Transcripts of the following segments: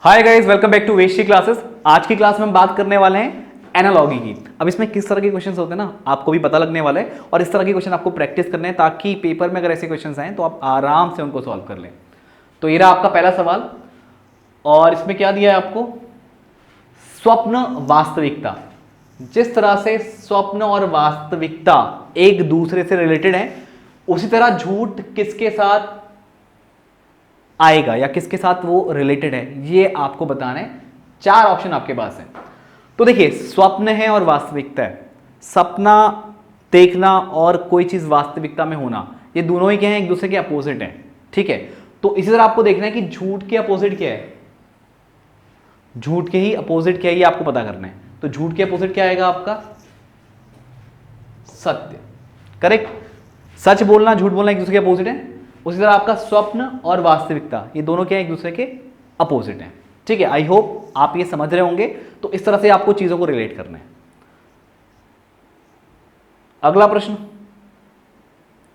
Hi guys, welcome back to वेशी classes. आज की क्लास में हम बात करने वाले हैं एनालॉगी की। अब इसमें किस तरह के क्वेश्चंस होते हैं ना, आपको भी पता लगने वाला है और इस तरह के क्वेश्चन आपको प्रैक्टिस करने हैं ताकि पेपर में अगर ऐसे क्वेश्चंस आए तो आप आराम से उनको सॉल्व कर लें। तो ये रहा आपका पहला सवाल और इसमें क्या दिया है आपको, स्वप्न वास्तविकता। जिस तरह से स्वप्न और वास्तविकता एक दूसरे से रिलेटेड है, उसी तरह झूठ किसके साथ आएगा या किसके साथ वो रिलेटेड है, ये आपको बताना है। चार ऑप्शन आपके पास है। तो देखिए, स्वप्न है और वास्तविकता है। सपना देखना और कोई चीज वास्तविकता में होना, ये दोनों ही क्या है, एक दूसरे के अपोजिट है। ठीक है, तो इसी तरह आपको देखना है कि झूठ के अपोजिट क्या है, झूठ के ही अपोजिट क्या है, ये आपको पता करना है। तो झूठ के अपोजिट क्या आएगा आपका, सत्य। करेक्ट, सच बोलना झूठ बोलना एक दूसरे के अपोजिट है। उसी तरह आपका स्वप्न और वास्तविकता, ये दोनों क्या है, एक दूसरे के अपोजिट हैं। ठीक है, आई होप आप ये समझ रहे होंगे। तो इस तरह से आपको चीजों को रिलेट करना है। अगला प्रश्न,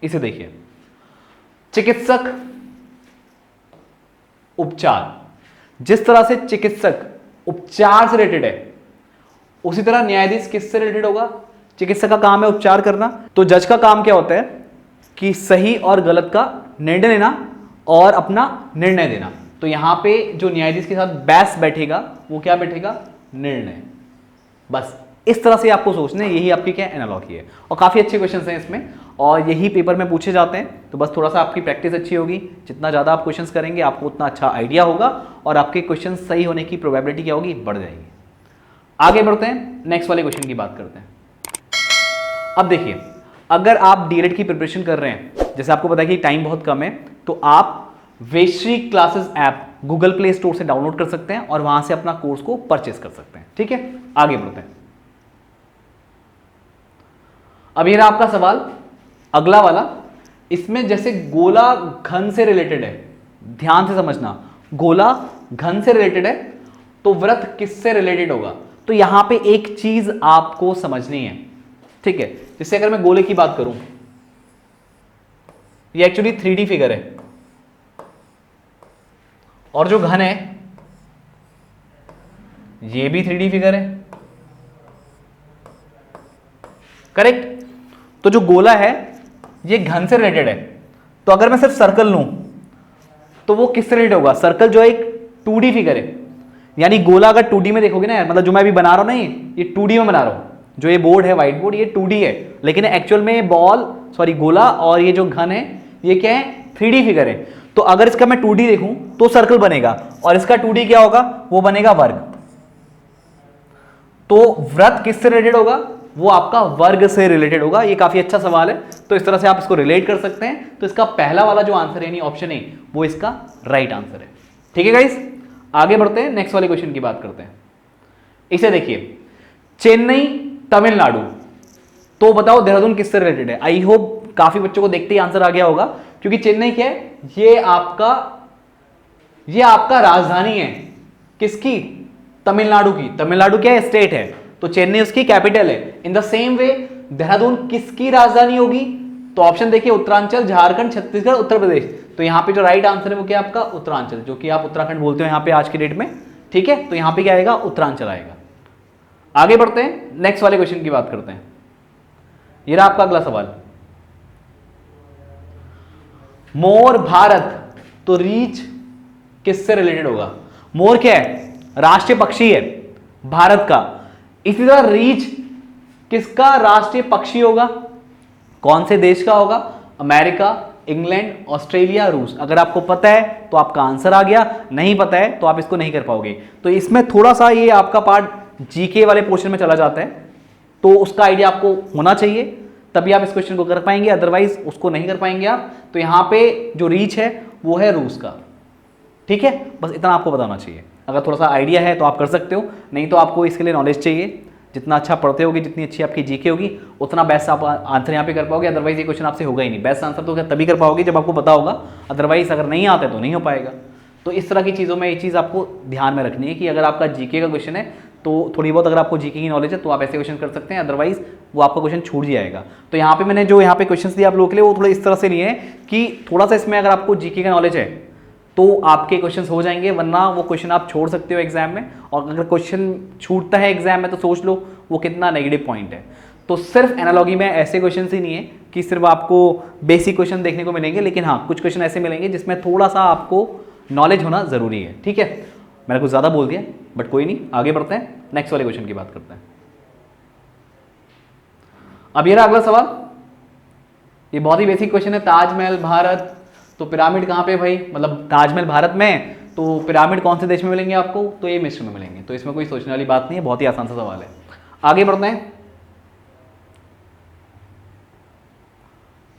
इसे देखिए, चिकित्सक उपचार। जिस तरह से चिकित्सक उपचार से रिलेटेड है, उसी तरह न्यायाधीश किससे रिलेटेड होगा, चिकित्सक का काम है उपचार करना। तो जज का काम क्या होता है कि सही और गलत का निर्णय लेना और अपना निर्णय देना। तो यहां पे जो न्यायाधीश के साथ बहस बैठेगा वो क्या बैठेगा, निर्णय। बस इस तरह से आपको सोचना है, यही आपकी क्या एनालॉजी है। और काफी अच्छे क्वेश्चंस हैं इसमें और यही पेपर में पूछे जाते हैं। तो बस थोड़ा सा आपकी प्रैक्टिस अच्छी होगी, जितना ज्यादा आप क्वेश्चंस करेंगे आपको उतना अच्छा आइडिया होगा और आपके क्वेश्चन सही होने की प्रोबेबिलिटी क्या होगी, बढ़ जाएगी। आगे बढ़ते हैं, नेक्स्ट वाले क्वेश्चन की बात करते हैं। अब देखिए, अगर आप डीएलएड की प्रिपरेशन कर रहे हैं, जैसे आपको पता है कि टाइम बहुत कम है, तो आप वेशी classes app Google play store से डाउनलोड कर सकते हैं और वहां से अपना कोर्स को परचेस कर सकते हैं। ठीक है, आगे बढ़ते हैं। अब ये रहा आपका सवाल अगला वाला। इसमें जैसे गोला घन से रिलेटेड है, ध्यान से समझना, गोला घन से रिलेटेड है तो व्रत किससे रिलेटेड होगा। तो यहां पे एक चीज आपको समझनी है। ठीक है, जैसे अगर मैं गोले की बात करूं, ये एक्चुअली 3D फिगर है और जो घन है ये भी 3D फिगर है। करेक्ट, तो जो गोला है ये घन से रिलेटेड है। तो अगर मैं सिर्फ सर्कल लूं तो वो किससे रिलेटेड होगा, सर्कल जो एक 2D फिगर है। यानी गोला अगर 2D में देखोगे ना यार, मतलब जो मैं अभी बना रहा हूं ना, ये 2D में बना रहा हूं। जो ये बोर्ड है, व्हाइट बोर्ड, ये 2D है, लेकिन एक्चुअल में गोला और ये जो घन है ये क्या है, 3D फिगर है। तो अगर इसका मैं 2D देखूं तो सर्कल बनेगा और इसका 2D क्या होगा, वो बनेगा वर्ग। तो व्रत किससे रिलेटेड होगा, वो आपका वर्ग से रिलेटेड होगा। ये काफी अच्छा सवाल है, तो इस तरह से आप इसको रिलेट कर सकते हैं। तो इसका पहला वाला जो आंसर है, यानी ऑप्शन ए, वो इसका राइट आंसर है। ठीक है गाइस, आगे बढ़ते हैं, नेक्स्ट वाले क्वेश्चन की बात करते हैं। इसे देखिए, चेन्नई तमिलनाडु, तो बताओ देहरादून किससे रिलेटेड है। आई होप काफी बच्चों को देखते ही आंसर आ गया होगा, क्योंकि चेन्नई क्या है, ये आपका राजधानी है किसकी, तमिलनाडु की। तमिलनाडु क्या है, स्टेट है, तो चेन्नई उसकी कैपिटल है। In the same way Dehradun किसकी राजधानी होगी, तो ऑप्शन देखिए, उत्तरांचल, झारखंड, छत्तीसगढ़, उत्तर प्रदेश। तो यहां पे जो राइट आंसर है वो क्या आपका, उत्तरांचल, जो कि आप उत्तराखंड बोलते हो यहां पे आज की डेट में। ठीक है, तो यहां पे क्या आएगा, उत्तरांचल आएगा। आगे बढ़ते हैं, नेक्स्ट वाले क्वेश्चन की बात करते हैं। ये रहा आपका अगला सवाल, मोर भारत, तो रीच किससे रिलेटेड होगा। मोर क्या है, राष्ट्रीय पक्षी है भारत का। इसी तरह रीच किसका राष्ट्रीय पक्षी होगा, कौन से देश का होगा, अमेरिका, इंग्लैंड, ऑस्ट्रेलिया, रूस। अगर आपको पता है तो आपका आंसर आ गया, नहीं पता है तो आप इसको नहीं कर पाओगे। तो इसमें थोड़ा सा ये आपका पार्ट जीके वाले पोर्शन में चला जाता है, तो उसका आइडिया आपको होना चाहिए, तभी आप इस क्वेश्चन को कर पाएंगे, अदरवाइज उसको नहीं कर पाएंगे आप। तो यहां पे जो रीच है वो है रूस का। ठीक है, बस इतना आपको बताना चाहिए। अगर थोड़ा सा आइडिया है तो आप कर सकते हो, नहीं तो आपको इसके लिए नॉलेज चाहिए। जितना अच्छा पढ़ते होगे, जितनी अच्छी आपकी जीके होगी, उतना बेस्ट आप आंसर यहाँ पे कर पाओगे। अदरवाइज ये क्वेश्चन आपसे होगा ही नहीं। बेस्ट आंसर तो तभी कर पाओगे जब आपको पता होगा, अदरवाइज अगर नहीं आता तो नहीं हो पाएगा। तो इस तरह की चीज़ों में ये चीज़ आपको ध्यान में रखनी है कि अगर आपका जीके का क्वेश्चन है तो थोड़ी बहुत अगर आपको जीके की नॉलेज है तो आप ऐसे क्वेश्चन कर सकते हैं, अदरवाइज वो आपका क्वेश्चन छूट जाएगा। तो यहाँ पे मैंने जो यहाँ पे क्वेश्चंस दिए आप लोगों के लिए, वो थोड़ा इस तरह से लिए हैं कि थोड़ा सा इसमें अगर आपको जीके का नॉलेज है तो आपके क्वेश्चंस हो जाएंगे, वरना वो क्वेश्चन आप छोड़ सकते हो एग्जाम में। और अगर क्वेश्चन छूटता है एग्जाम में तो सोच लो वो कितना नेगेटिव पॉइंट है। तो सिर्फ एनालॉजी में ऐसे क्वेश्चन ही नहीं है कि सिर्फ आपको बेसिक क्वेश्चन देखने को मिलेंगे, लेकिन हाँ कुछ क्वेश्चन ऐसे मिलेंगे जिसमें थोड़ा सा आपको नॉलेज होना जरूरी है। ठीक है, मैंने कुछ ज़्यादा बोल दिया बट कोई नहीं, आगे बढ़ते हैं, नेक्स्ट वाले क्वेश्चन की बात करते हैं। अब ये रहा अगला सवाल, ये बहुत ही बेसिक क्वेश्चन है। ताजमहल भारत, तो पिरामिड कहाँ पे भाई, मतलब ताजमहल भारत में, तो पिरामिड कौन से देश में मिलेंगे आपको, तो ये मिस्र में मिलेंगे। तो इसमें कोई सोचने वाली बात नहीं है, बहुत ही आसान सा सवाल है। आगे बढ़ते हैं,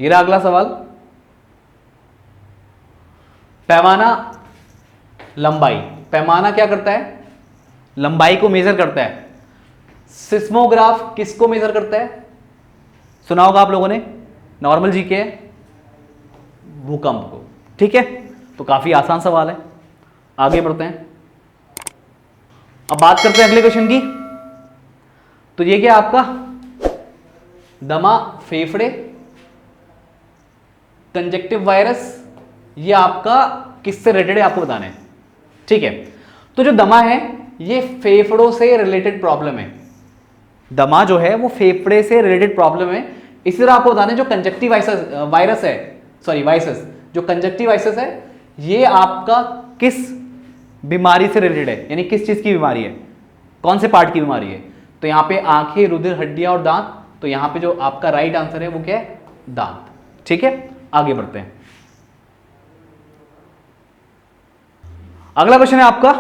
ये रहा अगला सवाल। पैमाना लंबाई, पैमाना क्या करता है, लंबाई को मेजर करता है। सिस्मोग्राफ किसको मेजर करता है, सुना होगा आप लोगों ने, नॉर्मल जीके है, भूकंप को। ठीक है, तो काफी आसान सवाल है। आगे बढ़ते हैं, अब बात करते हैं अगले क्वेश्चन की। तो ये क्या आपका दमा, फेफड़े, कंजक्टिव वायरस, ये आपका किससे रिलेटेड है आपको बताना है। ठीक है, तो जो दमा है ये फेफड़ों से रिलेटेड प्रॉब्लम है, दमा जो है वो फेफड़े से रिलेटेड प्रॉब्लम है। इसी तरह आपको बताना है जो कंजक्टिव वायरस है, सॉरी वायरस, जो कंजक्टिव वायरस है ये आपका किस बीमारी से रिलेटेड है, यानी किस चीज की बीमारी है, कौन से पार्ट की बीमारी है। तो यहां पे आंखें, रुधिर, हड्डियां और दांत, तो यहां पे जो आपका राइट आंसर है वो क्या है, दांत। ठीक है, आगे बढ़ते हैं। अगला क्वेश्चन है आपका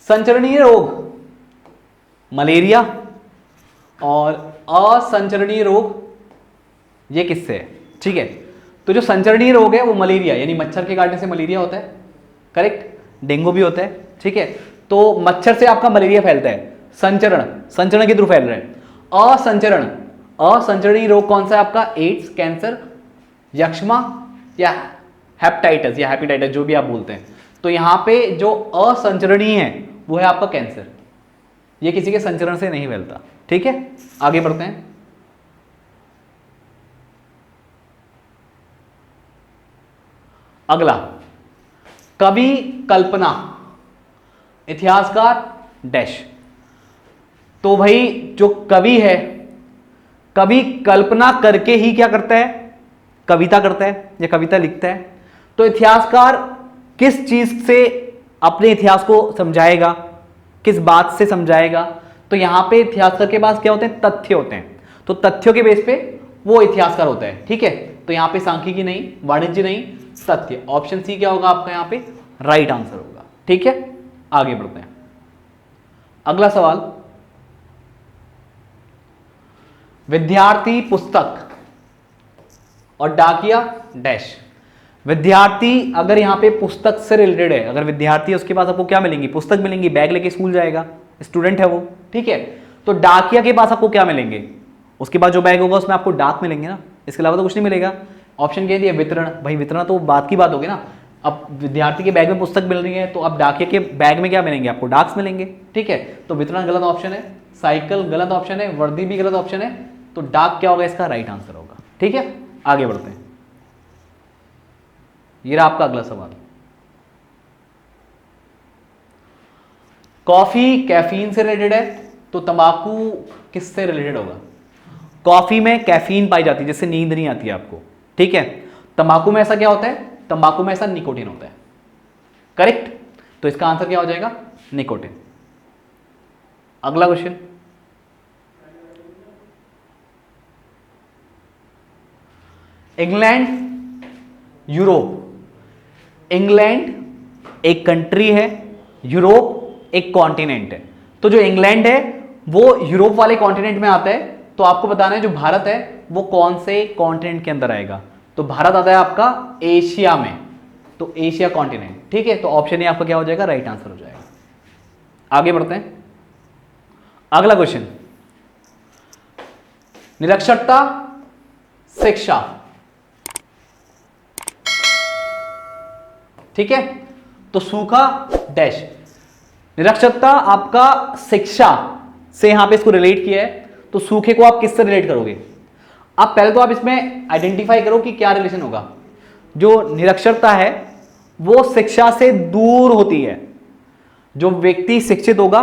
संचरणीय रोग, मलेरिया और असंचरणीय रोग ये किससे है। ठीक है, तो जो संचरणीय रोग है वो मलेरिया, यानी मच्छर के काटने से मलेरिया होता है, करेक्ट, डेंगू भी होता है। ठीक है, तो मच्छर से आपका मलेरिया फैलता है, संचरण, संचरण के थ्रू फैल रहा है। असंचरण, असंचरणीय रोग कौन सा है आपका, एड्स, कैंसर, यक्ष्मा या हेपेटाइटिस या हेपेटाइटिस जो भी आप बोलते हैं। तो यहां पे जो असंचरणीय है वो है आपका कैंसर, ये किसी के संचरण से नहीं फैलता। ठीक है, आगे बढ़ते हैं। अगला, कवि कल्पना, इतिहासकार डैश। तो भाई जो कवि है, कवि कल्पना करके ही क्या करता है, कविता करता है या कविता लिखता है। तो इतिहासकार किस चीज से अपने इतिहास को समझाएगा, किस बात से समझाएगा। तो यहां पे इतिहासकार के पास क्या होते हैं, तथ्य होते हैं, तो तथ्यों के बेस पे वो इतिहासकार होता है। ठीक है, तो यहां पे सांख्यिकी नहीं, वाणिज्य नहीं, तथ्य। ऑप्शन सी क्या होगा आपका यहां पे राइट आंसर होगा। ठीक है, आगे बढ़ते हैं। अगला सवाल, विद्यार्थी पुस्तक और डाकिया डैश। विद्यार्थी अगर यहां पे पुस्तक से रिलेटेड है, अगर विद्यार्थी है उसके पास आपको क्या मिलेंगी, पुस्तक मिलेंगी, बैग लेके स्कूल जाएगा, स्टूडेंट है वो। ठीक है, तो डाकिया के पास आपको क्या मिलेंगे, उसके बाद जो बैग होगा उसमें आपको डाक मिलेंगे ना, इसके अलावा तो कुछ नहीं मिलेगा। ऑप्शन कह दिया वितरण, भाई वितरण तो बात की बात होगी ना, अब विद्यार्थी के बैग में पुस्तक मिल रही है तो अब डाकिया के बैग में क्या मिलेंगे, आपको डाक्स मिलेंगे। ठीक है, तो वितरण गलत ऑप्शन है, साइकिल गलत ऑप्शन है, वर्दी भी गलत ऑप्शन है, तो डाक क्या होगा, इसका राइट आंसर होगा। ठीक है, आगे बढ़ते हैं। ये रहा आपका अगला सवाल, कॉफी कैफीन से रिलेटेड है, तो तंबाकू किससे रिलेटेड होगा। कॉफी में कैफीन पाई जाती है जिससे नींद नहीं आती है आपको। ठीक है, तंबाकू में ऐसा क्या होता है, तंबाकू में ऐसा निकोटीन होता है, करेक्ट, तो इसका आंसर क्या हो जाएगा, निकोटीन। अगला क्वेश्चन, इंग्लैंड, यूरोप। इंग्लैंड एक कंट्री है, यूरोप एक कॉन्टिनेंट है। तो जो इंग्लैंड है वो यूरोप वाले कॉन्टिनेंट में आता है, तो आपको बताना है जो भारत है वो कौन से कॉन्टिनेंट के अंदर आएगा। तो भारत आता है आपका एशिया में, तो एशिया कॉन्टिनेंट। ठीक है, तो ऑप्शन ए आपका क्या हो जाएगा, राइट आंसर हो जाएगा। आगे बढ़ते हैं। अगला क्वेश्चन, निरक्षरता शिक्षा। ठीक है, तो सूखा डैश, निरक्षरता आपका शिक्षा से यहां पे इसको रिलेट किया है, तो सूखे को आप किससे रिलेट करोगे। अब पहले तो आप इसमें आइडेंटिफाई करो कि क्या रिलेशन होगा। जो निरक्षरता है वो शिक्षा से दूर होती है। जो व्यक्ति शिक्षित होगा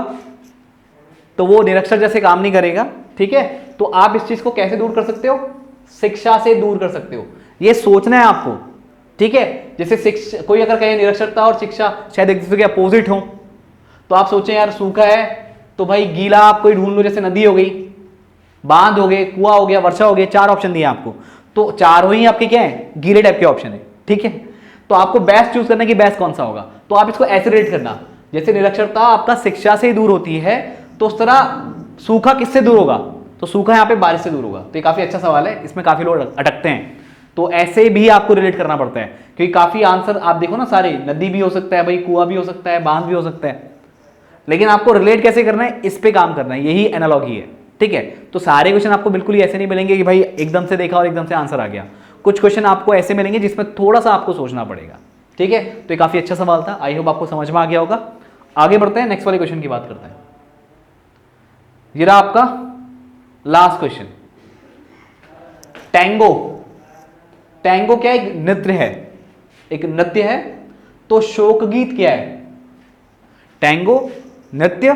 तो वो निरक्षर जैसे काम नहीं करेगा, ठीक है। तो आप इस चीज को कैसे दूर कर सकते हो? शिक्षा से दूर कर सकते हो, ये सोचना है आपको, ठीक है। जैसे शिक्षा, कोई अगर कहे निरक्षरता और शिक्षा शायद एक दूसरे के अपोजिट हो, तो आप सोचें यार सूखा है तो भाई गीला आप कोई ढूंढ लो, जैसे नदी हो गई, बांध हो गए, कुआं हो गया, वर्षा हो गया, 4 ऑप्शन दिए आपको, तो चारों ही आपके क्या है? गीले टाइप के ऑप्शन है, ठीक है। तो आपको बेस्ट चूज करना है कि बेस्ट कौन सा होगा। तो आप इसको ऐसे रेट करना, जैसे निरक्षरता आपका शिक्षा से ही दूर होती है, तो उस तरह सूखा किससे दूर होगा? तो सूखा यहाँ पे बारिश से दूर होगा। तो ये काफी अच्छा सवाल है, इसमें काफी लोग अटकते हैं, तो ऐसे भी आपको रिलेट करना पड़ता है, क्योंकि काफी आंसर आप देखो ना सारे, नदी भी हो सकता है भाई, कुआं भी हो सकता है, बांध भी हो सकता है, लेकिन आपको रिलेट कैसे करना है, इस पे काम करना है, यही एनालॉजी है, ठीक है। तो सारे क्वेश्चन आपको बिल्कुल ही ऐसे नहीं मिलेंगे कि भाई एकदम से देखा और एकदम से आंसर आ गया। कुछ क्वेश्चन आपको ऐसे मिलेंगे जिसमें थोड़ा सा आपको सोचना पड़ेगा, ठीक है। तो ये काफी अच्छा सवाल था, आई होप आपको समझ में आ गया होगा। आगे बढ़ते हैं, नेक्स्ट वाले क्वेश्चन की बात करते हैं। ये रहा आपका लास्ट क्वेश्चन, टैंगो। टैंगो क्या एक नृत्य है, एक नृत्य है, तो शोकगीत क्या है? टैंगो नृत्य,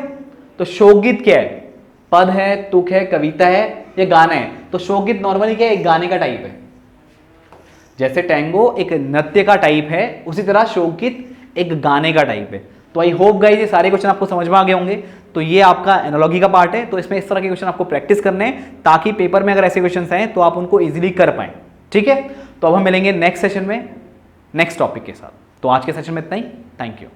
तो शोकगीत क्या है? पद है, तुक है, कविता है या गाना है? तो शोकगीत नॉर्मली क्या है? एक गाने का टाइप है। जैसे टैंगो एक नृत्य का टाइप है, उसी तरह शोकगीत एक गाने का टाइप है। तो आई होप गाइस ये सारे क्वेश्चन आपको समझ में आ गए होंगे। तो ये आपका एनालॉजी का पार्ट है, तो इसमें इस तरह के क्वेश्चन आपको प्रैक्टिस करने हैं, ताकि पेपर में अगर ऐसे क्वेश्चन आए तो आप उनको इजीली कर पाए, ठीक है। तो अब हम मिलेंगे नेक्स्ट सेशन में नेक्स्ट टॉपिक के साथ। तो आज के सेशन में इतना ही, थैंक यू।